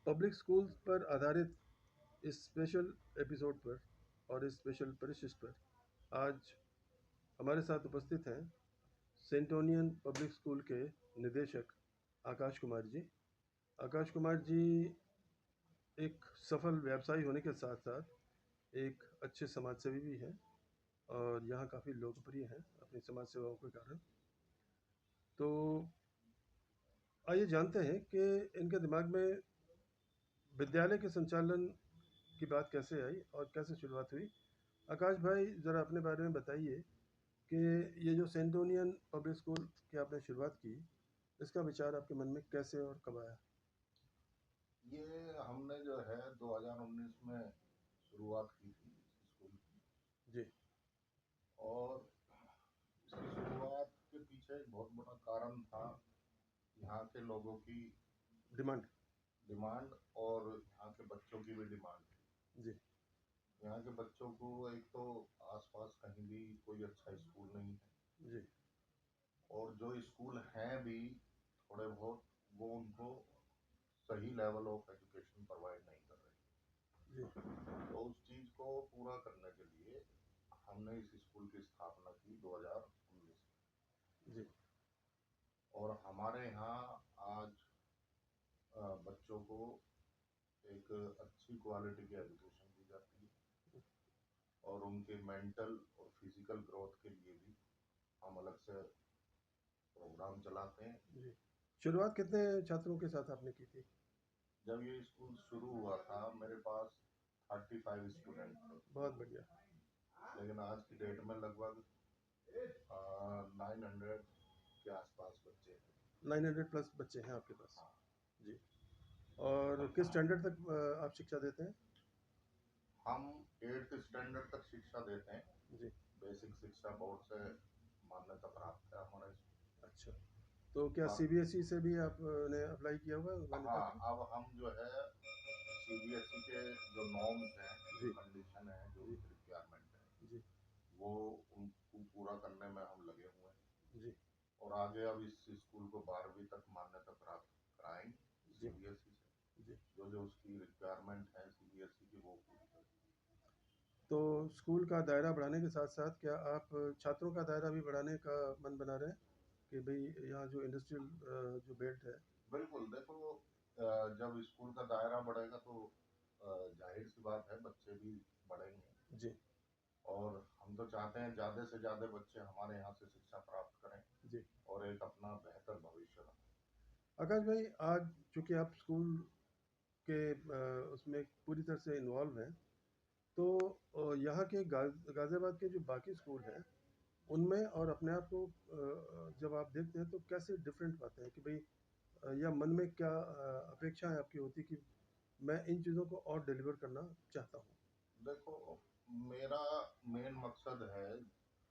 Public schools पर आधारित इस स्पेशल एपिसोड पर और इस स्पेशल परिशिष्ट पर आज हमारे साथ उपस्थित हैं सेंटोनियन पब्लिक स्कूल के निदेशक आकाश कुमार जी। आकाश कुमार जी एक सफल व्यवसायी होने के साथ साथ एक अच्छे समाजसेवी भी हैं और यहाँ काफ़ी लोकप्रिय हैं अपनी समाज सेवाओं के कारण। तो आइए जानते हैं कि इनके दिमाग में विद्यालय के संचालन की बात कैसे आई और कैसे शुरुआत हुई। आकाश भाई ज़रा अपने बारे में बताइए कि ये जो सेंटोनियन पब्लिक स्कूल की आपने शुरुआत की, इसका विचार आपके मन में कैसे और कब आया? ये हमने जो है 2019 में शुरुआत की थी स्कूल की। जी। और इसकी शुरुआत के पीछे एक बहुत बड़ा कारण था यहाँ के लोगों की डिमांड। डिमांड, और यहाँ के बच्चों की भी डिमांड थी। जी। यहाँ के बच्चों को एक तो आसपास कहीं भी कोई अच्छा स्कूल नहीं है, जी। और जो स्कूल हैं भी थोड़े बहुत, वो उनको सही लेवल ऑफ एजुकेशन प्रोवाइड नहीं कर रहे। जी। तो उस चीज़ को पूरा करने के लिए हमने इस स्कूल की स्थापना की 2019 में। जी। और हमारे यहाँ आज बच्चों को एक अच्छी क्वालिटी की एजुकेशन दी जाती है, और उनके मेंटल और फिजिकल ग्रोथ के लिए भी हम अलग से प्रोग्राम चलाते हैं। जी। शुरुआत कितने छात्रों के साथ आपने की थी? जब ये स्कूल शुरू हुआ था मेरे पास 35 स्टूडेंट थे, बहुत बढ़िया। लेकिन आज की डेट में लगभग 900 के आसपास बच्चे हैं। 900 प्लस बच्चे हैं आपके पास? हाँ, जी। और किस स्टैंडर्ड तक आप शिक्षा देते हैं? हम 8th स्टैंडर्ड तक शिक्षा देते हैं। जी। बेसिक शिक्षा बोर्ड से मान्यता प्राप्त है हमारा अच्छा। तो क्या स्कूल। सीबीएसई से भी आपने अप्लाई किया हुआ है मान्यता के हाँ, लिए? अब हम जो है सीबीएसई के जो नॉर्म्स हैं, जो जी। कंडीशन है, जो जी। उनकी रिक्वायरमेंट है, जी। वो उनको पूरा करने में हम लगे हुए हैं। जी। और आगे अब इस स्कूल को 12वीं तक मान्यता प्राप्त कराएंगे जी। सीबीएसई से। जी। जो जो उसकी रिक्वायरमेंट है सीबीएसई की, वो पूरी करें। तो स्कूल का दायरा बढ़ाने के साथ साथ क्या आप छात्रों का दायरा भी बढ़ाने का मन बना रहे हैं कि भाई यहाँ जो इंडस्ट्रियल जो बेल्ट है? बिल्कुल, देखो, जब स्कूल का दायरा बढ़ेगा तो जाहिर सी बात है बच्चे भी बढ़ेंगे। जी। और हम तो चाहते हैं ज़्यादा से ज़्यादा बच्चे हमारे यहाँ से शिक्षा प्राप्त करें जी। और एक अपना बेहतर भविष्य बनाएं। आकाश भाई, आज चूंकि आप स्कूल के उसमें पूरी तरह से इन्वॉल्व हैं, तो यहाँ के गाज़ियाबाद के जो बाकी स्कूल हैं उनमें और अपने आप को जब आप देखते हैं तो कैसे डिफरेंट पाते हैं कि भाई या मन में क्या अपेक्षाएं आपकी होती कि मैं इन चीज़ों को और डिलीवर करना चाहता हूँ? देखो, मेरा मेन मकसद है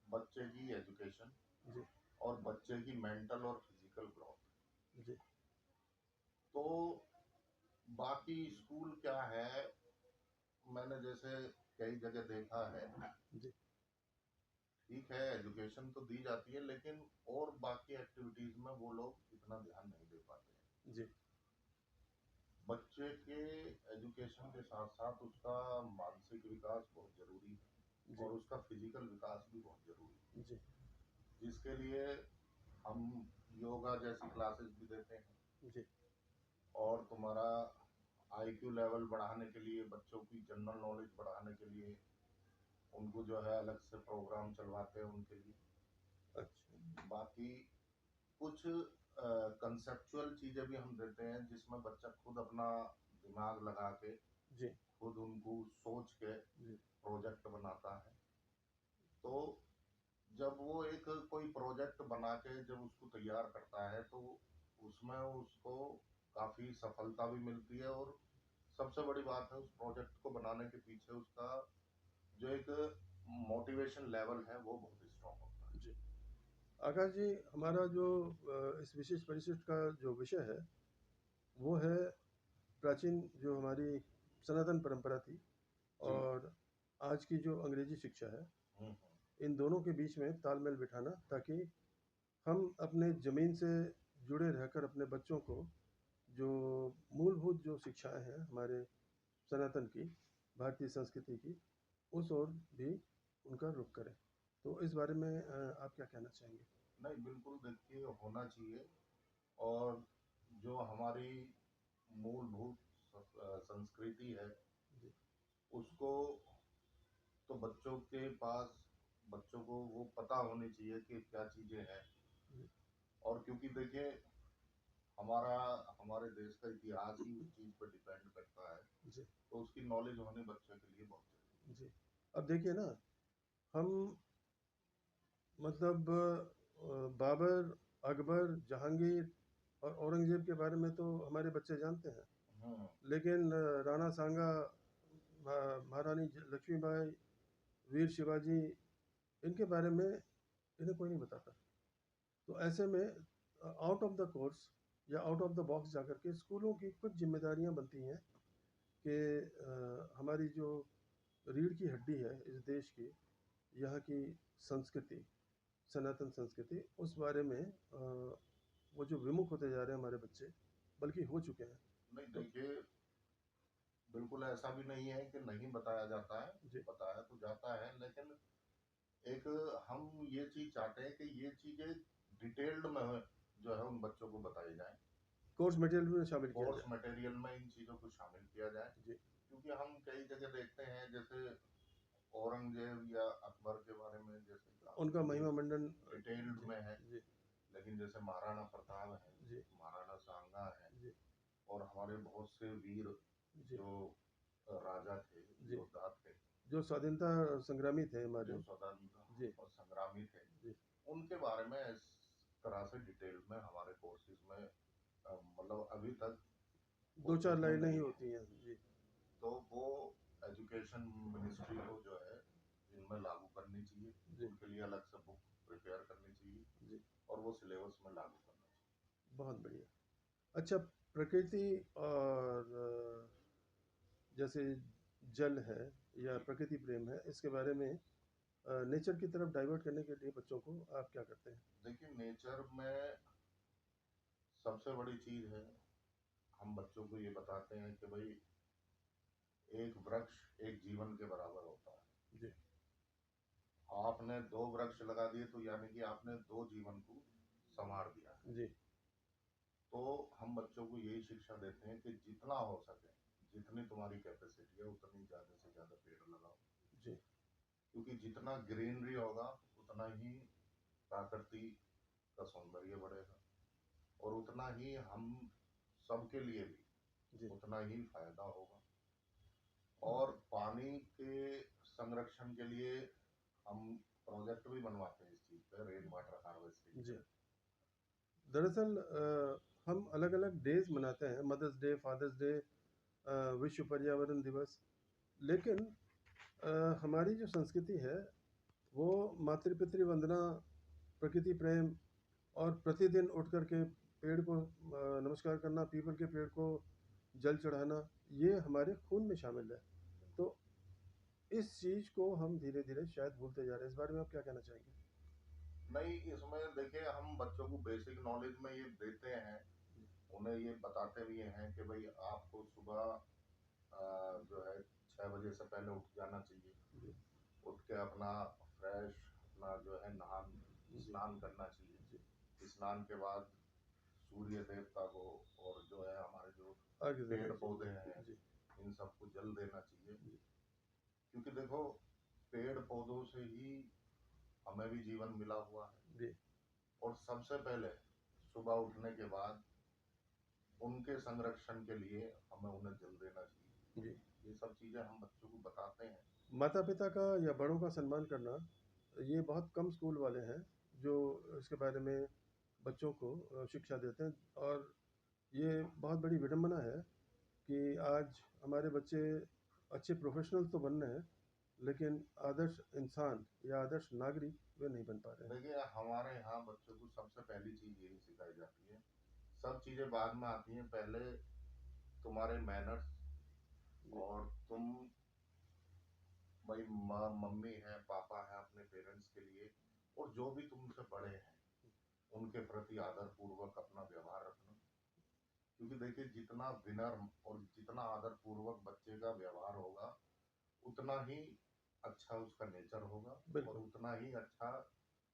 बच्चे की एजुकेशन जी। और बच्चे की मेंटल और फिजिकल ग्रोथ। जी। तो बाकी स्कूल क्या है, मैंने जैसे कई जगह देखा है, जी। ठीक है एजुकेशन तो दी जाती है, लेकिन और बाकी एक्टिविटीज में वो लोग इतना ध्यान नहीं दे पाते हैं। जी। बच्चे के एजुकेशन के साथ साथ उसका मानसिक विकास बहुत जरूरी है, जी। और उसका फिजिकल विकास भी बहुत जरूरी है, जी। जिसके लिए हम योगा जैसी क्लासेस भी देते हैं। जी। और तुम्हारा आईक्यू लेवल बढ़ाने के लिए, बच्चों की जनरल नॉलेज बढ़ाने के लिए उनको जो है अलग से प्रोग्राम चलवाते हैं उनके लिए। अच्छा। बाकी कुछ कंसेप्चुअल चीजें भी हम देते हैं, जिसमें बच्चा खुद अपना दिमाग लगा के, जी। खुद उनको सोच के जी। प्रोजेक्ट बनाता है। तो जब वो एक कोई प्रोजेक्ट बना के जब उसको तैयार करता है, तो उसमें उसको काफी सफलता भी मिलती है, और सबसे बड़ी बात है उस प्रोजेक्ट को बनाने के पीछे उसका जो एक मोटिवेशन लेवल है वो बहुत स्ट्रांग होता है। जी। आकाश जी, हमारा जो इस विशेष परिशिष्ट का जो विषय है वो है प्राचीन जो हमारी सनातन परंपरा थी जी। और आज की जो अंग्रेजी शिक्षा है, हम्म। इन दोनों के बीच में तालमेल बिठाना ताकि हम अपने ज़मीन से जुड़े रहकर अपने बच्चों को जो मूलभूत जो शिक्षाएं हैं हमारे सनातन की, भारतीय संस्कृति की, उस ओर भी उनका रुख करें। तो इस बारे में आप क्या कहना चाहेंगे? नहीं, बिल्कुल देखिए होना चाहिए। और जो हमारी मूलभूत संस्कृति है, जी। उसको तो बच्चों को वो पता होनी चाहिए कि क्या चीज़ें हैं। जी। और क्योंकि देखिए हमारा हमारे देश का इतिहास ही उस चीज़ पर डिपेंड करता है, जी। तो उसकी नॉलेज होनी बच्चों के लिए बहुत ज़रूरी जी। अब देखिए ना, हम मतलब बाबर, अकबर, जहांगीर और औरंगजेब के बारे में तो हमारे बच्चे जानते हैं, है। लेकिन राणा सांगा, महारानी लक्ष्मीबाई, वीर शिवाजी, इनके बारे में इन्हें कोई नहीं बताता। तो ऐसे में आउट ऑफ द कोर्स या आउट ऑफ द बॉक्स जाकर के स्कूलों की कुछ जिम्मेदारियां बनती हैं कि हमारी जो रीढ़ की हड्डी है इस देश की, यहाँ की संस्कृति, सनातन संस्कृति, उस बारे में वो जो विमुख होते जा रहे हैं हमारे बच्चे, बल्कि हो चुके हैं। नहीं तो देखिए, बिल्कुल ऐसा भी नहीं है कि नहीं बताया जाता है, जी, बताया तो जाता है, लेकिन एक हम ये चीज़ चाहते हैं कि ये चीज़ें डिटेल्ड में जो है उन बच्चों को बताई जाए। कोर्स मटेरियल में शामिल किया कोर्स जाए। मटेरियल में इन चीज़ों को शामिल किया जाए। जी। क्योंकि हम कई जगह देखते हैं, जैसे औरंगजेब या अकबर के बारे में जैसे उनका काफ़ी महिमा मंडन डिटेल्ड जी। में है, जी। लेकिन जैसे महाराणा प्रताप है, जी। महाराणा सांगा है, जी। और हमारे बहुत से वीर जी। जो राजा थे, जी। योद्धा थे, जो स्वाधीनता संग्रामी थे हमारे। जो स्वतंत्र जी। और संग्रामी थे, जी। उनके बारे में इस तरह से डिटेल में हमारे कोर्सेज में मतलब अभी तक दो चार कोर्सेज में लाइनें ही नहीं है। होती हैं। जी। तो वो एजुकेशन मिनिस्ट्री को जो है इनमें लागू करनी चाहिए। जी। उनके लिए अलग से बुक प्रिपेयर करनी चाहिए जी। और वो सिलेबस में लागू करना चाहिए। बहुत बढ़िया। अच्छा, प्रकृति और जैसे जल है या जी प्रकृति प्रेम है, इसके बारे में नेचर की तरफ डाइवर्ट करने के लिए बच्चों को आप क्या करते हैं? देखिए, नेचर में सबसे बड़ी चीज़ है, हम बच्चों को ये बताते हैं कि भाई एक वृक्ष एक जीवन के बराबर होता है। जी। आपने 2 वृक्ष लगा दिए तो यानी कि आपने 2 जीवन को संवार दिया है। जी। तो हम बच्चों को यही शिक्षा देते हैं कि जितना हो सके, जितनी तुम्हारी कैपेसिटी है, उतनी ज़्यादा से ज़्यादा पेड़ लगाओ। जी। क्योंकि जितना ग्रीनरी होगा, उतना ही प्रकृति का सौंदर्य बढ़ेगा, और उतना ही हम सबके लिए भी जी। उतना ही फायदा होगा। और पानी के संरक्षण के लिए हम प्रोजेक्ट भी बनवाते हैं इस चीज़ पे, रेन वाटर हार्वेस्टिंग जी। पे। दरअसल हम अलग अलग डेज मनाते हैं, मदर्स डे, फादर्स डे, विश्व पर्यावरण दिवस, लेकिन हमारी जो संस्कृति है वो मातृ पितृ वंदना, प्रकृति प्रेम और प्रतिदिन उठ कर के पेड़ को नमस्कार करना, पीपल के पेड़ को जल चढ़ाना, ये हमारे खून में शामिल है। तो इस चीज़ को हम धीरे धीरे शायद भूलते जा रहे हैं। इस बारे में आप क्या कहना चाहेंगे? नहीं, इसमें देखिए हम बच्चों को बेसिक नॉलेज में ये देते हैं, उन्हें ये बताते भी हैं कि भाई आपको सुबह जो है 6 बजे से पहले उठ जाना चाहिए। जी। उठ के अपना फ्रेश, अपना जो है नहान जी। स्नान करना जी। चाहिए। स्नान के बाद सूर्य देवता को और जो है हमारे जो आगे देना पेड़ पौधे चाहिए। हैं, जी। इन सबको जल देना चाहिए। जी। क्योंकि देखो, पेड़ पौधों से ही हमें भी जीवन मिला हुआ है। जी। और सबसे पहले सुबह उठने के बाद उनके संरक्षण के लिए हमें उन्हें जल देना चाहिए। जी। ये सब चीज़ें हम बच्चों को बताते हैं। माता पिता का या बड़ों का सम्मान करना, ये बहुत कम स्कूल वाले हैं जो इसके बारे में बच्चों को शिक्षा देते हैं। और ये बहुत बड़ी विडंबना है कि आज हमारे बच्चे अच्छे प्रोफेशनल्स तो बन रहे हैं, लेकिन आदर्श इंसान या आदर्श नागरिक वे नहीं बन पा रहे हैं। देखिए, हमारे यहाँ बच्चों को सबसे पहली चीज़ यही सिखाई जाती है। सब चीज़ें बाद में आती हैं, पहले तुम्हारे मैनर्स, जी। और तुम भाई मम्मी है, पापा है, अपने पेरेंट्स के लिए और जो भी तुमसे बड़े हैं उनके प्रति आदर पूर्वक अपना व्यवहार रखना। क्योंकि देखिए जितना विनम्र और जितना आदर पूर्वक बच्चे का व्यवहार होगा, उतना ही अच्छा उसका नेचर होगा और बिल्कुल, उतना ही अच्छा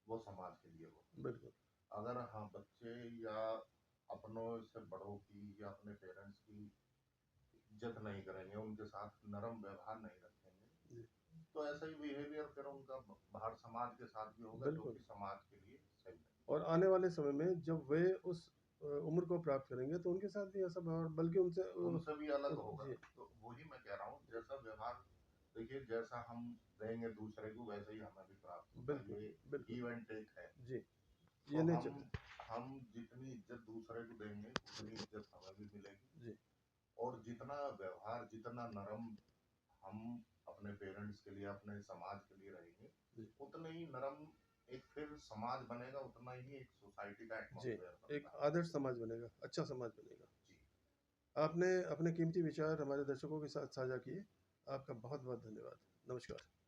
वो समाज के लिए होगा। बिल्कुल, अगर हाँ बच्चे या अपनों से बड़ों की या अपने पेरेंट्स की इज्जत नहीं करेंगे, उनके साथ नरम व्यवहार नहीं रखेंगे, जी, तो ऐसा ही बिहेवियर फिर उनका बाहर समाज के साथ भी होगा, जो बिल्कुल। कि समाज के लिए सही नहीं। और आने वाले समय में जब वे उस उम्र को प्राप्त करेंगे तो उनके साथ भी ऐसा व्यवहार बल्कि उनसे उनसे भी अलग होगा। जी, तो वही मैं कह रहा हूँ, जैसा व्यवहार देखिए जैसा हम देंगे दूसरे को वैसे ही हमें भी प्राप्त होगा, बिल्कुल, ये बिल्कुल। गिव एंड टेक है। जी, तो ये हम नेचर है। हम जितनी इज्जत दूसरे को देंगे उतनी इज्जत हमें भी मिलेगी, जी, और जितना व्यवहार जितना नरम हम अपने पेरेंट्स के लिए अपने समाज के लिए रहेंगे, जी, उतने ही नरम एक फिर समाज बनेगा, उतना ही एक सोसाइटी का जी। एटमॉस्फेयर एक बनता आदर्श समाज बनेगा, अच्छा समाज बनेगा। है। जी। आपने अपने कीमती विचार हमारे दर्शकों के साथ साझा किए। आपका बहुत-बहुत धन्यवाद। नमस्कार।